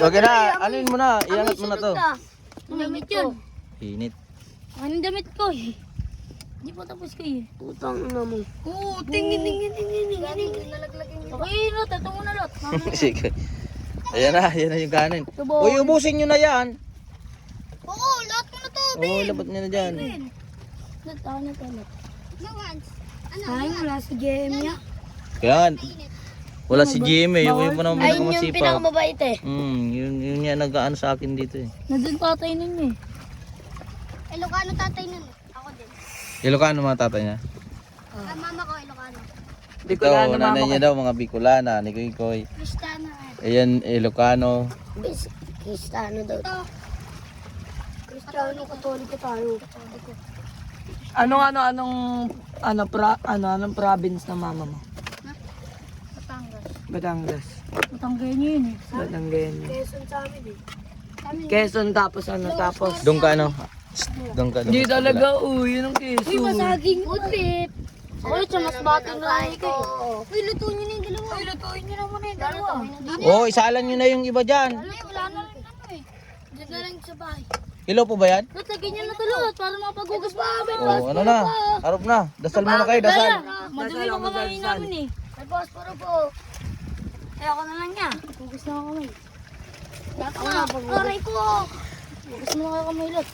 Wag na, anuin mo na, iangat mo na to. Damit yun. Init. Anong damit ko eh? Hindi pa tapos kayo. Putang ina mo. Oo, tingin. Okay, lot. Ito muna, lot. Sige. Ayan na yung kanin. Uy, ubusin nyo na yan. Oo, lot mo na to. Oo, labat nyo na dyan. Lot, ako na to, lot. Ay, wala si Gemia. Yan. Wala si Jimmy, yung pa naman Ayun yung pinakamasipag. pinakamabait eh. Yun nga nag-ano sa akin dito eh. Nandun tatay ninyo eh. Ilocano tatay nun eh. Ako din. Ilocano mga tatay niya. Mama ko Ilocano. Ito, nanay niya daw, mga Bicolana, ni Koy. Kristana eh. Ayan, Ilocano. Kristano daw. Kristano, Katoliko tayo. Anong province ng mama mo? Batangas. Batangas. Matanggayan nyo yun eh. Batangas. Quezon sa amin eh. Quezon tapos tapos. Doon ka ano? Doon ka. Hindi talaga, yun ang Quezon. Uy, masaging utpit. Ako yun, mas batang na ko. Uy, lutuin nyo na yung dalawa. Uy, lutuin nyo na muna yung dalawa. Oo, isalan nyo na yung iba dyan. Ay, wala na rin ano eh. Diyan na lang sa bahay. Hello po ba yan? Lot, lagyan nyo na to, lot. Para mapaghugas pa kami. Oo, ano na? Harap na. Dasal muna kayo, dasal. Madumi yung kamay namin eh. Ay, boss, puro po. Ay, ako na lang niya. Hugas na ako kamay. Ako na, aray ko. Hugas mo na kayo kamay, lot.